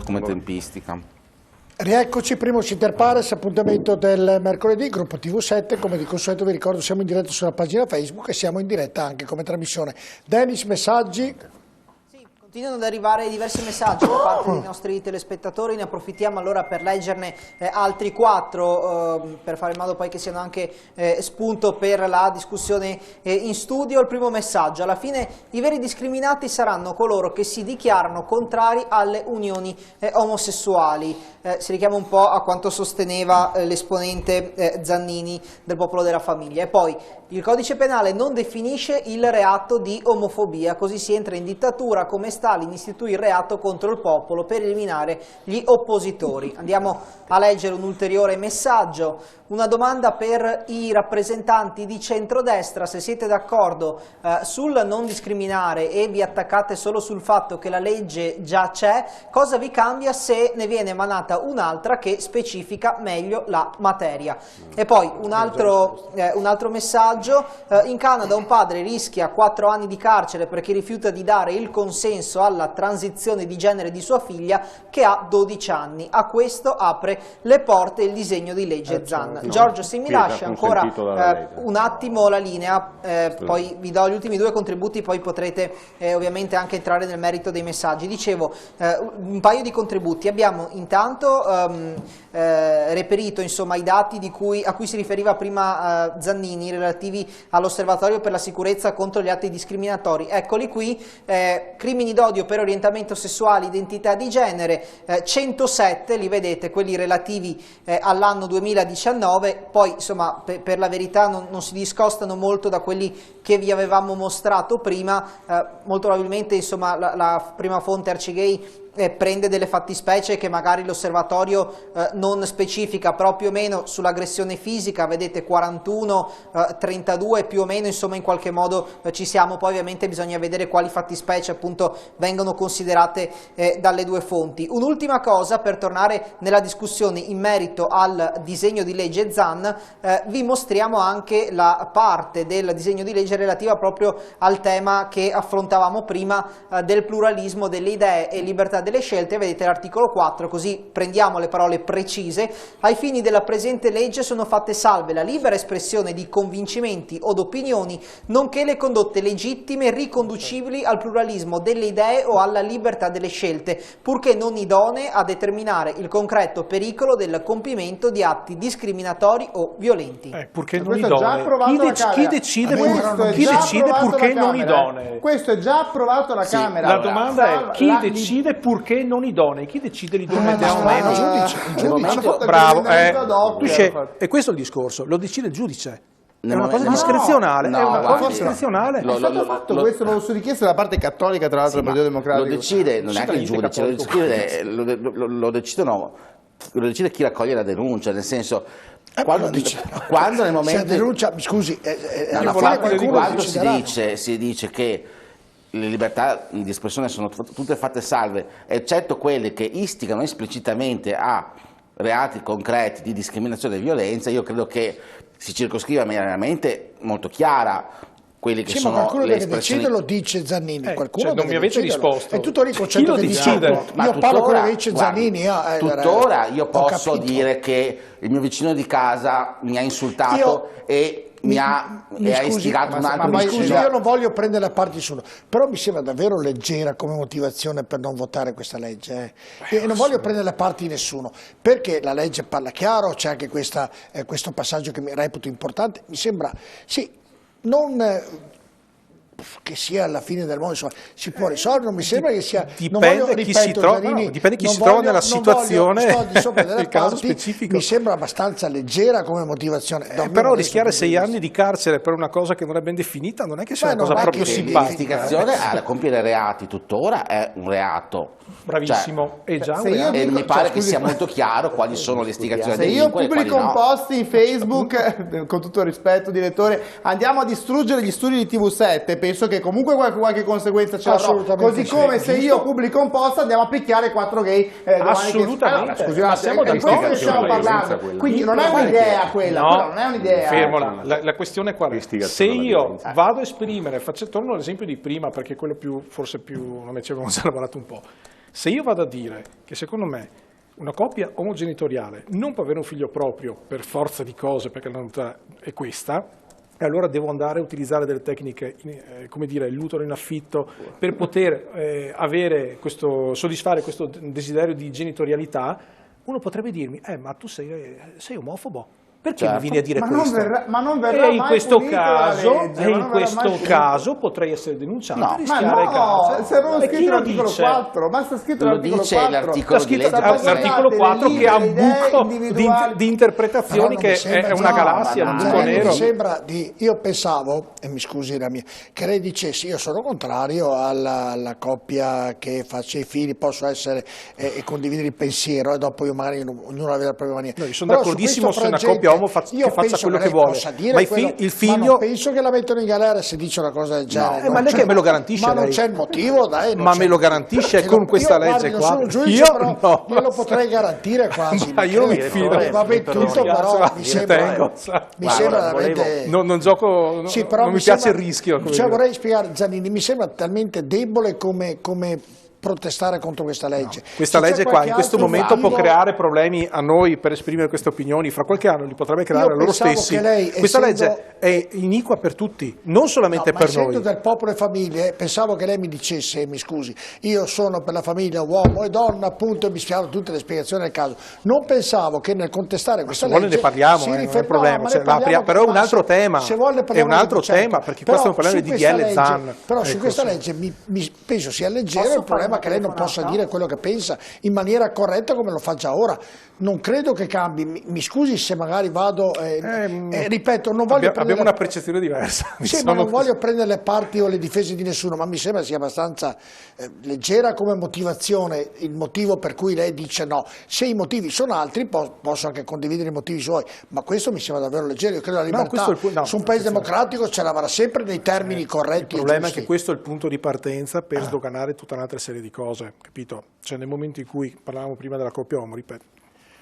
come tempistica. Rieccoci, primo Inter Pares, appuntamento del mercoledì, gruppo TV7, come di consueto vi ricordo siamo in diretta sulla pagina Facebook e siamo in diretta anche come trasmissione. Dennis, messaggi? Continuano ad arrivare diversi messaggi da parte dei nostri telespettatori, ne approfittiamo allora per leggerne altri 4 per fare in modo poi che siano anche spunto per la discussione in studio. Il primo messaggio: alla fine i veri discriminati saranno coloro che si dichiarano contrari alle unioni omosessuali. Si richiama un po' a quanto sosteneva l'esponente Zannini del Popolo della Famiglia. E poi il codice penale non definisce il reato di omofobia, così si entra in dittatura come Stalin istituì il reato contro il popolo per eliminare gli oppositori. Andiamo a leggere un ulteriore messaggio, una domanda per i rappresentanti di centrodestra: se siete d'accordo sul non discriminare e vi attaccate solo sul fatto che la legge già c'è, cosa vi cambia se ne viene emanata un'altra che specifica meglio la materia? E poi un altro messaggio, in Canada un padre rischia 4 anni di carcere perché rifiuta di dare il consenso alla transizione di genere di sua figlia che ha 12 anni. A questo apre le porte il disegno di legge Zan. Giorgio, se mi lascia ancora un attimo la linea, poi vi do gli ultimi 2 contributi, poi potrete ovviamente anche entrare nel merito dei messaggi. Dicevo, un paio di contributi. Abbiamo intanto reperito insomma i dati a cui si riferiva prima Zannini, relativi all'Osservatorio per la sicurezza contro gli atti discriminatori. Eccoli qui: crimini d'odio per orientamento sessuale, identità di genere, 107, li vedete, quelli relativi all'anno 2019, poi insomma per la verità non si discostano molto da quelli che vi avevamo mostrato prima, molto probabilmente insomma la prima fonte Arcigay prende delle fattispecie che magari l'osservatorio non specifica, però più o meno sull'aggressione fisica vedete 41, 32 più o meno, insomma in qualche modo ci siamo. Poi ovviamente bisogna vedere quali fattispecie appunto vengono considerate dalle 2 fonti. Un'ultima cosa per tornare nella discussione in merito al disegno di legge Zan, vi mostriamo anche la parte del disegno di legge relativa proprio al tema che affrontavamo prima del pluralismo delle idee e libertà delle scelte. Vedete l'articolo 4, così prendiamo le parole precise: ai fini della presente legge sono fatte salve la libera espressione di convincimenti o d'opinioni, nonché le condotte legittime riconducibili al pluralismo delle idee o alla libertà delle scelte, purché non idonee a determinare il concreto pericolo del compimento di atti discriminatori o violenti. Purché non idonee. Chi decide purché non idonee? Questo è già approvato alla Camera. La domanda è: chi decide purché non idonei? Chi decide li idonea o meno? Il giudice. Bravo. E questo è il discorso, lo decide il giudice. È una cosa discrezionale, è una cosa discrezionale. È stato fatto questo su richiesta della parte cattolica, tra l'altro, del Partito Democratico. Lo decide, non è che il giudice, lo decide chi raccoglie la denuncia, nel senso, quando nel momento... Se la denuncia, scusi, quando si dice che le libertà di espressione sono tutte fatte salve, eccetto quelle che istigano esplicitamente a reati concreti di discriminazione e violenza, io credo che si circoscriva meramente molto chiara quelli che sono qualcuno le deve espressioni. decidere, lo dice Zannini, qualcuno non mi avete risposto. È tutto lì il concetto che decide. Io parlo quello che dice Zannini. Tuttora io posso dire che il mio vicino di casa mi ha insultato e mi ha istigato un altro. Ma scusi, io non voglio prendere la parte di nessuno, però mi sembra davvero leggera come motivazione per non votare questa legge. E non voglio prendere la parte di nessuno, perché la legge parla chiaro, c'è anche questo passaggio che mi reputo importante. Mi sembra, sì, non che sia alla fine del mondo, insomma, si può risolvere, non mi sembra che sia... Dipende chi si trova nella situazione, nel caso specifico. Mi sembra abbastanza leggera come motivazione. Però rischiare 6 anni di carcere per una cosa che non è ben definita non è che sia una cosa proprio simpatica. L'istigazione a compiere reati tuttora è un reato. Bravissimo, è già un reato. E mi pare che sia molto chiaro quali sono le istigazioni. Se io pubblico un post in Facebook, con tutto il rispetto, direttore, andiamo a distruggere gli studi di TV7, penso che comunque qualche conseguenza ce l'avrò. Così come se io pubblico un post andiamo a picchiare 4 gay assolutamente. Siamo d'accordo, stiamo parlando. Quindi non è un'idea quella, non è un'idea. Fermo, la questione è qual è? Se io vado a esprimere, torno all'esempio di prima perché quello forse più non mi ci avevamo già lavorato un po'. Se io vado a dire che secondo me una coppia omogenitoriale non può avere un figlio proprio per forza di cose, perché la natura è questa, e allora devo andare a utilizzare delle tecniche, come dire, il l'utero in affitto, per poter soddisfare questo desiderio di genitorialità, uno potrebbe dirmi, ma tu sei omofobo. Perché mi vieni a dire questo? Ma non verrà e in mai questo punito la legge, e in questo caso potrei essere denunciato e rischiare il carcere. Se non scritto l'articolo 4, basta scritto l'articolo 4. L'articolo 4 che ha un buco di interpretazioni che è una galassia, un buco nero. Mi sembra io pensavo, e mi scusi la mia, che lei dicesse io sono contrario alla coppia che faccia i figli, posso essere e condividere il pensiero e dopo io magari ognuno aveva la propria maniera. No, io sono d'accordissimo se una coppia uomo che faccia quello che vuole, ma il figlio... Ma non penso che la mettono in galera se dice una cosa del genere. Ma lei che me lo garantisce? Ma non c'è il motivo, dai. Ma me lo garantisce con questa legge qua? Non sono giudice, però glielo potrei garantire quasi. Ma io non mi fido. Vabbè, tutto, però mi sembra veramente... Non gioco, non mi piace il rischio. Vorrei spiegare, Giannini, mi sembra talmente debole come protestare contro questa legge. Questa legge qua in questo momento può creare problemi a noi per esprimere queste opinioni, fra qualche anno li potrebbe creare a loro stessi. Questa legge è iniqua per tutti, non solamente per noi. Essendo del popolo e famiglie, pensavo che lei mi dicesse, mi scusi, io sono per la famiglia uomo e donna, appunto, e mi spiegano tutte le spiegazioni del caso. Non pensavo che nel contestare questa legge... Se vuole ne parliamo, non è un problema, però è un altro tema, è un altro tema, perché qua stiamo parlando di DDL Zan. Però su questa legge penso sia leggero il problema che lei non possa dire quello che pensa in maniera corretta come lo fa già ora. Non credo che cambi, mi scusi se magari vado, ripeto, non voglio abbiamo una percezione diversa. Sì, ma non voglio prendere le parti o le difese di nessuno, ma mi sembra sia abbastanza leggera come motivazione il motivo per cui lei dice no. Se i motivi sono altri posso anche condividere i motivi suoi, ma questo mi sembra davvero leggero. Io credo la libertà su un paese democratico ce l'avrà sempre nei termini corretti. Il problema è che questo è il punto di partenza per sdoganare tutta un'altra serie di cose, capito? Cioè nel momento in cui parlavamo prima della coppia uomo, ripeto,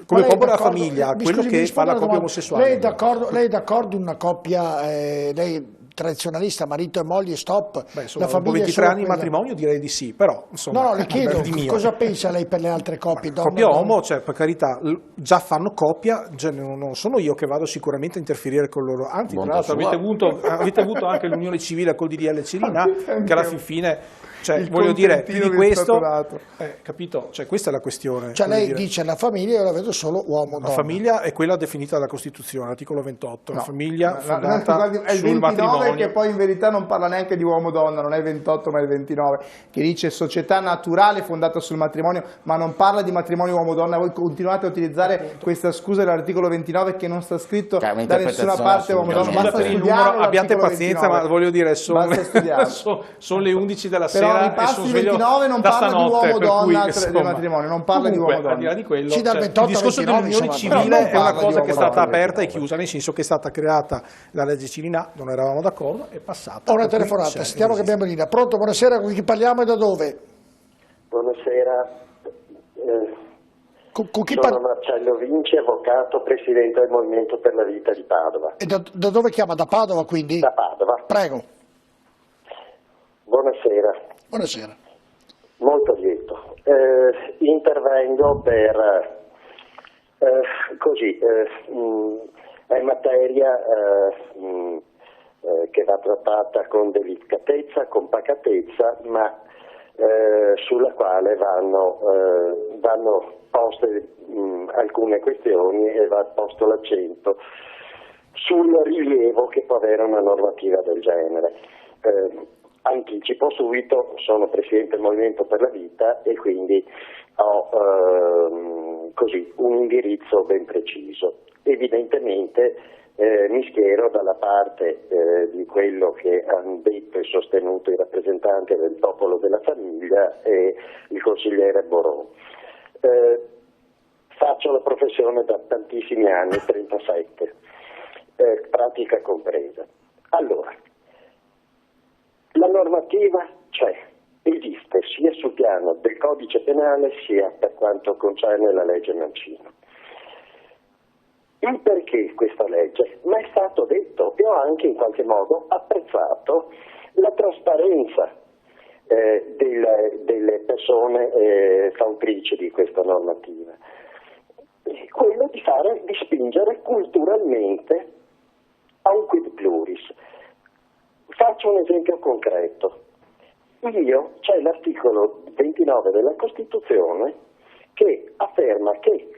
come proprio la famiglia, quello che fa la coppia omosessuale. Lei è d'accordo in una coppia, lei tradizionalista, marito e moglie, stop? La famiglia 23 anni di matrimonio direi di sì, però insomma... No, le chiedo, cosa pensa lei per le altre coppie? Coppia uomo, cioè per carità, già fanno coppia, non sono io che vado sicuramente a interferire con loro, anzi tra l'altro avete avuto anche l'unione civile col DDL Cirinà, che alla fine... Cioè, voglio dire, di questo, capito? Cioè, questa è la questione. Cioè, lei dice la famiglia, io la vedo solo uomo-donna. La famiglia è quella definita dalla Costituzione, l'articolo 28. La famiglia fondata è il sul 29 matrimonio. Che poi in verità non parla neanche di uomo-donna, non è il 28 ma è il 29, che dice società naturale fondata sul matrimonio, ma non parla di matrimonio uomo-donna. Voi continuate a utilizzare questa scusa dell'articolo 29 che non sta scritto da nessuna parte uomo-donna. Basta per il numero, abbiate pazienza, ma voglio dire, sono le 11 della sera. I passi 29 non parla di uomo-donna del matrimonio, non parla di uomo-donna. Al di là di quello, il discorso dell'unione civile è una cosa che è stata aperta e chiusa, nel senso che è stata creata la legge Cirinà, non eravamo d'accordo, è passata. Ho una telefonata, sentiamo che abbiamo in linea. Pronto, buonasera, con chi parliamo e da dove? Buonasera, sono Marcello Vinci, avvocato, presidente del Movimento per la Vita di Padova. E da dove chiama? Da Padova quindi? Da Padova. Prego. Buonasera. Buonasera. Molto lieto. Intervengo per è materia che va trattata con delicatezza, con pacatezza, ma sulla quale vanno poste alcune questioni e va posto l'accento sul rilievo che può avere una normativa del genere. Anticipo subito, sono Presidente del Movimento per la Vita e quindi ho un indirizzo ben preciso. Evidentemente mi schiero dalla parte di quello che hanno detto e sostenuto i rappresentanti del Popolo della Famiglia e il consigliere Borò. Faccio la professione da tantissimi anni, 37, pratica compresa. Allora, la normativa c'è, esiste sia sul piano del codice penale sia per quanto concerne la legge Mancino. Il perché questa legge? Ma è stato detto e ho anche in qualche modo apprezzato la trasparenza delle persone fautrici di questa normativa. Quello di spingere culturalmente a un quid pluris. Faccio un esempio concreto. C'è l'articolo 29 della Costituzione che afferma che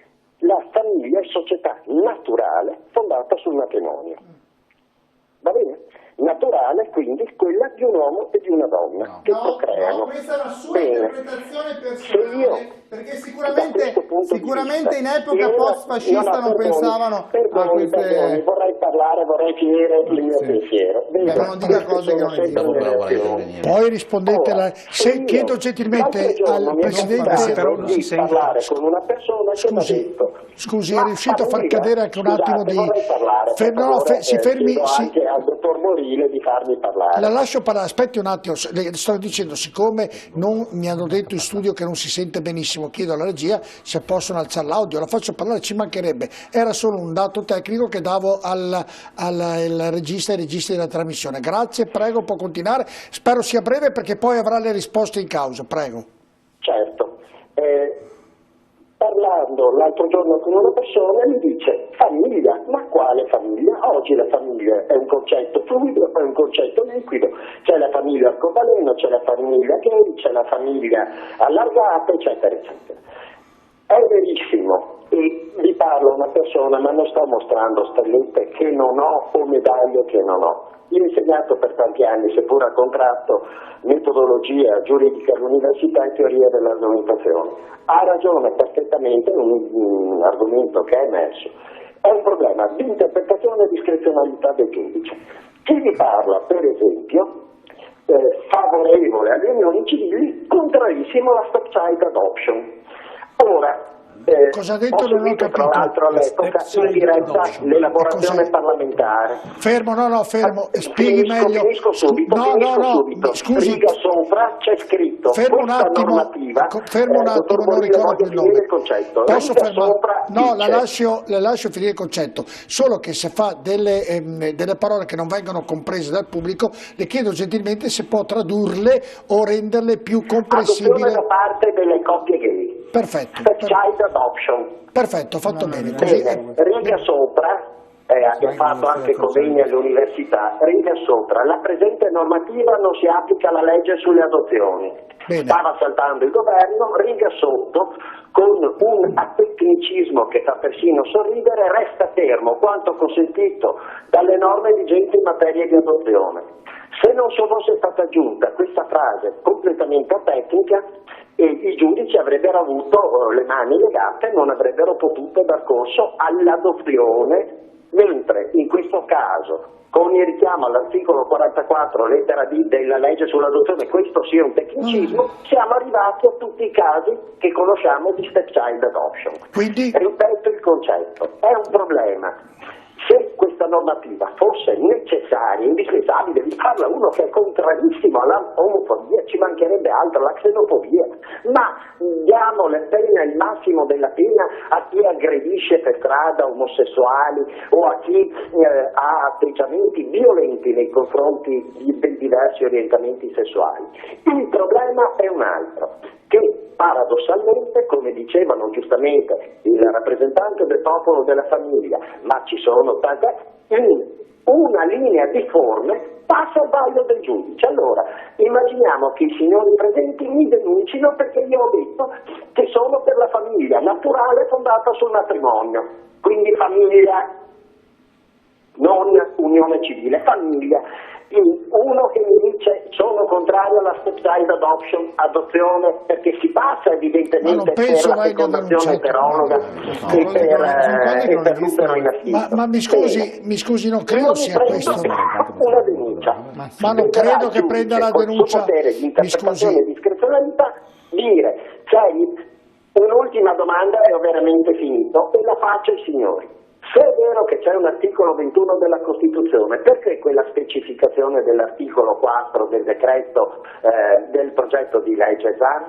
la famiglia è società naturale fondata sul matrimonio. Va bene? Naturale, quindi quella di un uomo e di una donna che procreano. No, questa è una sua interpretazione personale, perché sicuramente in epoca post-fascista non pensavano a queste... Vorrei parlare, vorrei finire il mio pensiero. Non dica cose che non esistono. Poi rispondete, se chiedo gentilmente al Presidente... Però non si sente. Parlare con una persona che mi ha detto... Scusi, è riuscito a far cadere anche un attimo di... Si fermi... anche al dottor Morile di farmi parlare. La lascio parlare, aspetti un attimo, le sto dicendo, siccome non mi hanno detto in studio che non si sente benissimo, chiedo alla regia se possono alzare l'audio, la faccio parlare, ci mancherebbe, era solo un dato tecnico che davo al regista e ai registi della trasmissione. Grazie, prego, può continuare, spero sia breve perché poi avrà le risposte in causa, prego. Certo. Parlando l'altro giorno con una persona mi dice famiglia, ma quale famiglia? Oggi la famiglia è un concetto fluido, è un concetto liquido, c'è la famiglia arcobaleno, c'è la famiglia gay, c'è la famiglia allargata, eccetera, eccetera. È verissimo, e vi parlo una persona, ma non sto mostrando stellette che non ho o medaglie che non ho. Io ho insegnato per tanti anni, seppur a contratto, metodologia giuridica all'università e teoria dell'argomentazione. Ha ragione perfettamente un argomento che è emerso. È un problema di interpretazione e discrezionalità del giudice. Chi vi parla, per esempio, favorevole alle unioni civili, contrarissimo alla stepchild adoption. Ora, cosa ha detto? Non ho capito. Tra l'altro all'epoca in diretta l'elaborazione parlamentare. Fermo, fermo, spieghi meglio. Finisco subito. Scusi. Riga sopra c'è scritto. Fermo un attimo, non ricordo più il nome. Posso fermare? No, la lascio finire il concetto. Solo che se fa delle parole che non vengono comprese dal pubblico, le chiedo gentilmente se può tradurle o renderle più comprensibili. Adozione da parte delle coppie gay. Perfetto. Child adoption. Perfetto, fatto bene. Riga sopra, ha fatto anche convegni all'università, riga sopra, la presente normativa non si applica alla legge sulle adozioni. Bene. Stava saltando il governo, riga sotto, con un tecnicismo che fa persino sorridere, resta fermo quanto consentito dalle norme vigenti in materia di adozione. Se non fosse stata aggiunta questa frase completamente tecnica, i giudici avrebbero avuto le mani legate e non avrebbero potuto dar corso all'adozione, mentre in questo caso, con il richiamo all'articolo 44 lettera D della legge sull'adozione, questo sia un tecnicismo, siamo arrivati a tutti i casi che conosciamo di stepchild adoption. Quindi? Ripeto il concetto, è un problema. Se questa normativa fosse necessaria, indispensabile, vi parla uno che è contrarissimo alla omofobia, ci mancherebbe altro, la xenofobia, ma diamo la pena, il massimo della pena a chi aggredisce per strada omosessuali o a chi ha atteggiamenti violenti nei confronti dei diversi orientamenti sessuali. Il problema è un altro, che paradossalmente, come dicevano giustamente il rappresentante del popolo della famiglia, ma ci sono tante, una linea difforme passa al vaglio del giudice. Allora, immaginiamo che i signori presenti mi denuncino perché io ho detto che sono per la famiglia naturale fondata sul matrimonio, quindi famiglia, non unione civile, famiglia. Uno che mi dice sono contrario alla stepchild adoption, adozione, perché si passa evidentemente per la fecondazione eterologa e per l'utero in affitto. Ma mi scusi, non credo sia questo. Una denuncia. Ma non credo che prenda la denuncia. Con potere di interpretazione e discrezionalità dire c'è un'ultima domanda e ho veramente finito e la faccio ai signori. Se è vero che c'è un articolo 21 della Costituzione, perché quella specificazione dell'articolo 4 del decreto del progetto di legge Zan?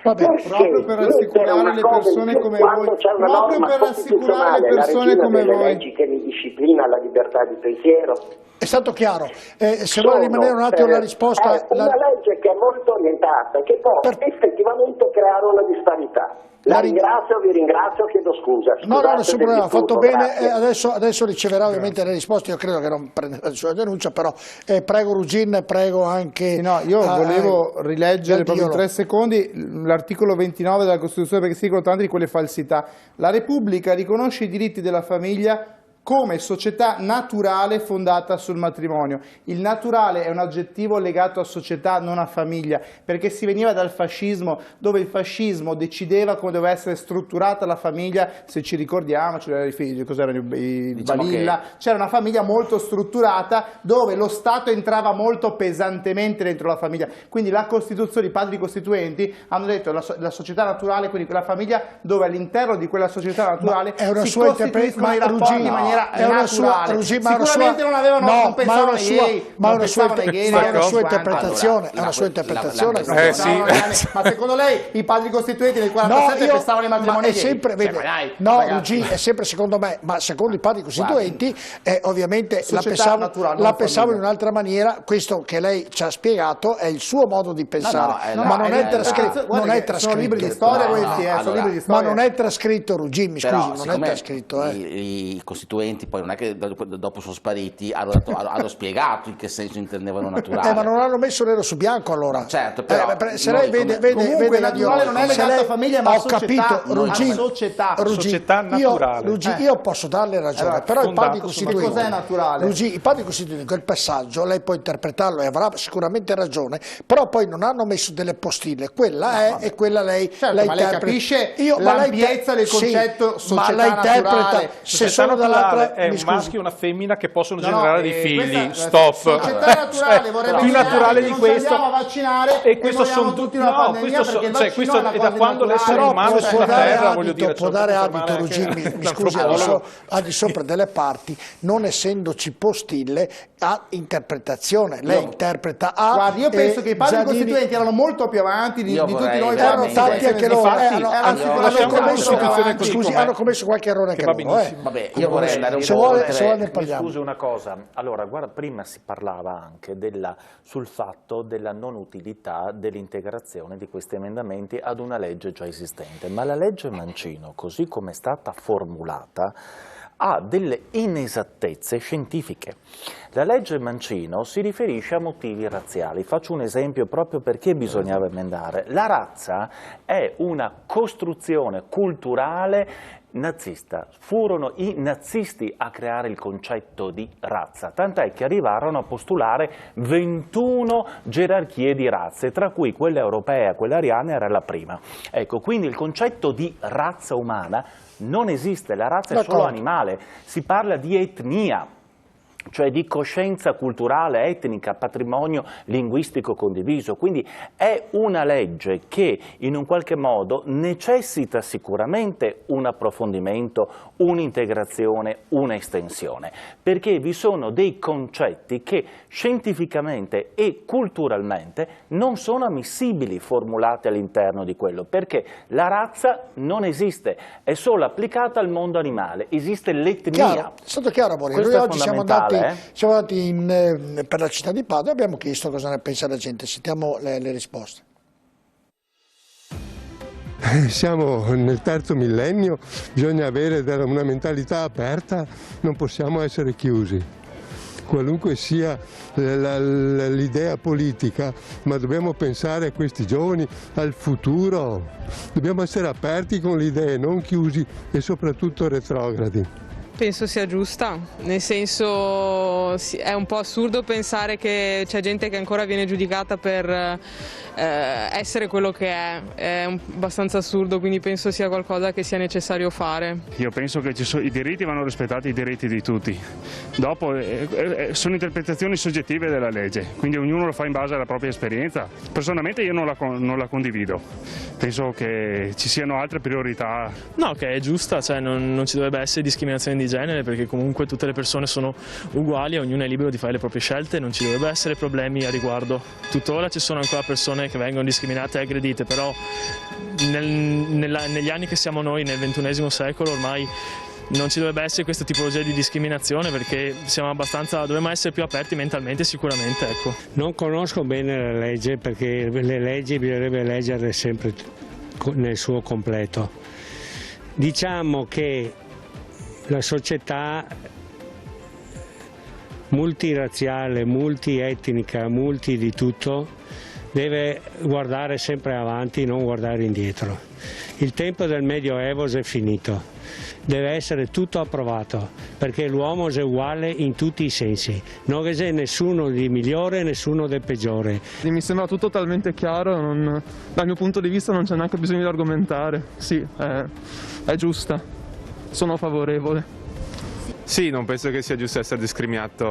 Proprio per rassicurare le persone come voi, proprio per rassicurare le persone come voi. Leggi che mi disciplina la libertà di pensiero. È stato chiaro. Se vuole rimanere un attimo la risposta... È una legge che è molto orientata e che può effettivamente creare una disparità. Vi ringrazio, chiedo scusa. No, nessun problema, ha fatto bene. Adesso riceverà ovviamente le risposte. Io credo che non prenderà la sua denuncia, però prego Rugin, prego anche... Sì, no, io volevo rileggere proprio in 3 secondi l'articolo 29 della Costituzione, perché si dicono tante di quelle falsità. La Repubblica riconosce i diritti della famiglia come società naturale fondata sul matrimonio. Il naturale è un aggettivo legato a società, non a famiglia, perché si veniva dal fascismo, dove il fascismo decideva come doveva essere strutturata la famiglia. Se ci ricordiamo, c'erano i Balilla, c'era una famiglia molto strutturata dove lo Stato entrava molto pesantemente dentro la famiglia. Quindi la Costituzione, i padri costituenti hanno detto la società naturale, quindi quella famiglia dove all'interno di quella società naturale si costituiscono i rapporti in maniera naturale. Sicuramente non avevano, non pensavano ai gay, ma è una sua interpretazione. È una sua interpretazione. Ma secondo lei i padri costituenti del 47 pensavano ai matrimoni gay? È sempre secondo me, ma secondo i padri costituenti ovviamente la pensavo in un'altra maniera. Questo che lei ci ha spiegato è il suo modo di pensare, ma non è trascritto. Sono libri di storia questi, ma non è trascritto, Rugin, mi scusi, non è trascritto. I costituenti poi non è che dopo sono spariti, hanno spiegato in che senso intendevano naturale. Ma non l'hanno messo nero su bianco allora. Certo, però se lei vede naturale non è legato alla famiglia, ma ho capito, Rugin, società naturale. Io posso darle ragione, però i padri costituenti, cos'è naturale? I padri costituenti, quel passaggio lei può interpretarlo e avrà sicuramente ragione, però poi non hanno messo delle postille, quella è e quella lei la interpreta. Ma lei capisce l'ampiezza del concetto società naturale. Se sono dall'altra, è un maschio e una femmina che possono generare dei figli. Stop. Società naturale vorrebbe più naturale di questo. Andiamo a vaccinare e questo sono tutti una pandemia, questo è da quando l'essere umano è sulla terra, voglio dire. Può dare adito, Rugin, mi scusi, al di sopra delle parti, non essendoci postille, ha interpretazione. Lei interpreta a... Guardi, io penso che i padri costituenti erano molto più avanti di tutti noi. Erano tanti anche loro. Hanno commesso qualche errore anche loro. Vabbè, io vorrei andare un po' oltre. Mi scusi una cosa, allora guarda, prima si parlava anche sul fatto della non utilità dell'integrazione di questi emendamenti ad una legge già esistente, ma la legge Mancino, così come è stata formulata, ha delle inesattezze scientifiche. La legge Mancino si riferisce a motivi razziali. Faccio un esempio proprio perché bisognava emendare. La razza è una costruzione culturale nazista. Furono i nazisti a creare il concetto di razza, tant'è che arrivarono a postulare 21 gerarchie di razze, tra cui quella europea e quella ariana era la prima. Ecco, quindi il concetto di razza umana non esiste, la razza è solo animale, si parla di etnia, cioè di coscienza culturale, etnica, patrimonio linguistico condiviso. Quindi è una legge che in un qualche modo necessita sicuramente un approfondimento, un'integrazione, un'estensione, perché vi sono dei concetti che scientificamente e culturalmente non sono ammissibili formulati all'interno di quello, perché la razza non esiste, è solo applicata al mondo animale, esiste l'etnia. È stato chiaro, Bonino. Noi oggi siamo andati per la città di Padova e abbiamo chiesto cosa ne pensa la gente. Sentiamo le risposte. Siamo nel terzo millennio, bisogna avere una mentalità aperta, non possiamo essere chiusi. Qualunque sia l'idea politica, ma dobbiamo pensare a questi giovani, al futuro. Dobbiamo essere aperti con le idee, non chiusi e soprattutto retrogradi. Penso sia giusta, nel senso è un po' assurdo pensare che c'è gente che ancora viene giudicata per essere quello che è abbastanza assurdo, quindi penso sia qualcosa che sia necessario fare. Io penso che i diritti vanno rispettati, i diritti di tutti. Dopo sono interpretazioni soggettive della legge, quindi ognuno lo fa in base alla propria esperienza. Personalmente io non la condivido, penso che ci siano altre priorità. No, che è giusta, cioè non ci dovrebbe essere discriminazione di genere, perché comunque tutte le persone sono uguali e ognuno è libero di fare le proprie scelte, non ci dovrebbe essere problemi a riguardo. Tuttora ci sono ancora persone che vengono discriminate e aggredite, però negli anni che siamo noi, nel XXI secolo, ormai non ci dovrebbe essere questa tipologia di discriminazione, perché dovremmo essere più aperti mentalmente sicuramente. Ecco. Non conosco bene la legge, perché le leggi bisognerebbe leggerle sempre nel suo completo. Diciamo che la società multirazziale, multietnica, multi di tutto deve guardare sempre avanti, non guardare indietro. Il tempo del Medioevo è finito. Deve essere tutto approvato, perché l'uomo è uguale in tutti i sensi, non c'è nessuno di migliore e nessuno di peggiore. Mi sembra tutto talmente chiaro, dal mio punto di vista non c'è neanche bisogno di argomentare, sì, è giusta, sono favorevole. Sì, non penso che sia giusto essere discriminati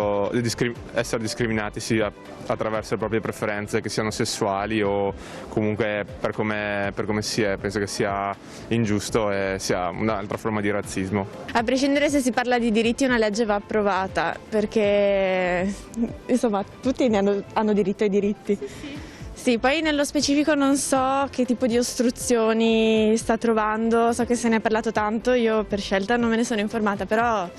sia attraverso le proprie preferenze, che siano sessuali o comunque per come si è. Penso che sia ingiusto e sia un'altra forma di razzismo. A prescindere se si parla di diritti, una legge va approvata, perché insomma tutti hanno diritto ai diritti. Sì, poi nello specifico non so che tipo di ostruzioni sta trovando, so che se ne è parlato tanto, io per scelta non me ne sono informata, però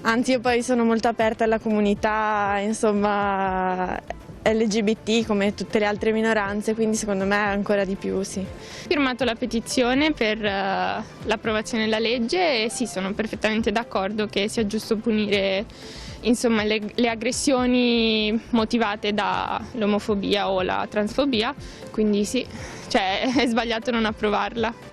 anzi io poi sono molto aperta alla comunità, insomma, LGBT come tutte le altre minoranze, quindi secondo me ancora di più, sì. Ho firmato la petizione per l'approvazione della legge e sì, sono perfettamente d'accordo che sia giusto punire, insomma, le aggressioni motivate dall'omofobia o la transfobia, quindi sì, cioè, è sbagliato non approvarla.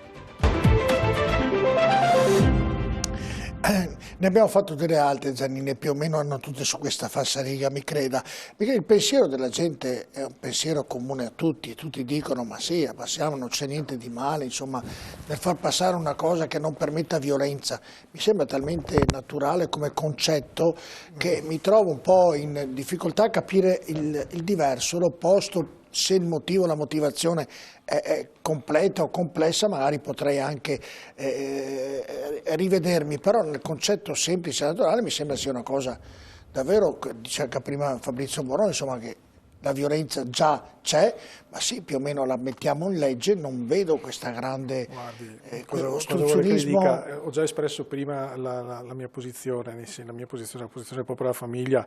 Ne abbiamo fatto delle altre, Giannini, più o meno hanno tutte su questa falsariga, mi creda, perché il pensiero della gente è un pensiero comune a tutti dicono ma sì, passiamo, non c'è niente di male, insomma, nel far passare una cosa che non permetta violenza. Mi sembra talmente naturale come concetto che mi trovo un po' in difficoltà a capire il diverso, l'opposto. Se il motivo, la motivazione è completa o complessa, magari potrei anche rivedermi, però nel concetto semplice e naturale mi sembra sia una cosa davvero, diceva prima Fabrizio Moroni, insomma, che la violenza già c'è, ma sì, più o meno la mettiamo in legge, non vedo questa grande ostruzionismo. Ho già espresso prima la mia posizione, la posizione proprio della famiglia,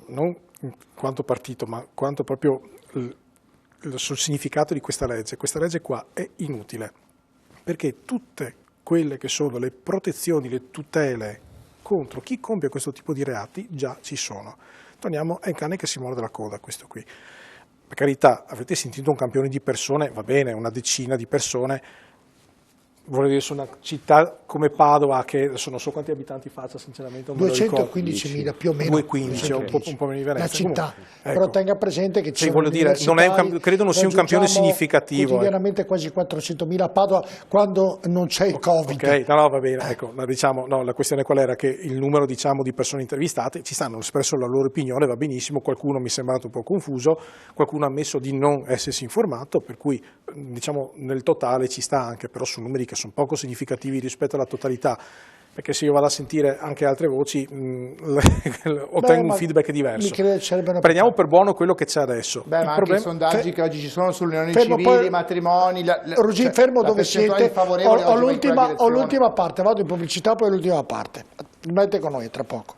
non in quanto partito, ma quanto proprio sul significato di questa legge. Questa legge qua è inutile, perché tutte quelle che sono le protezioni, le tutele contro chi compie questo tipo di reati già ci sono. Torniamo, è il cane che si morde la coda, questo qui. Per carità, avete sentito un campione di persone, va bene, una decina di persone, vorrei dire su una città come Padova, che adesso non so quanti abitanti faccia sinceramente, 215.000 più o meno, 215, un po' meno di Venezia. La città, comunque, però tenga presente che ci sono credo non sia un campione significativo. Quotidianamente quasi 400.000 a Padova quando non c'è il Covid. Ok, no, va bene, ecco, la questione qual era? Che il numero di persone intervistate ci stanno, hanno espresso la loro opinione, va benissimo, qualcuno mi è sembrato un po' confuso, qualcuno ha ammesso di non essersi informato, per cui nel totale ci sta anche, però su numeri che sono poco significativi rispetto alla totalità, perché se io vado a sentire anche altre voci ottengo un feedback diverso. Prendiamo per buono quello che c'è adesso. Ma anche i sondaggi che oggi ci sono sulle unioni civili, poi, i matrimoni, fermo dove siete, ho l'ultima parte, vado in pubblicità, poi l'ultima parte. Rimanete con noi tra poco.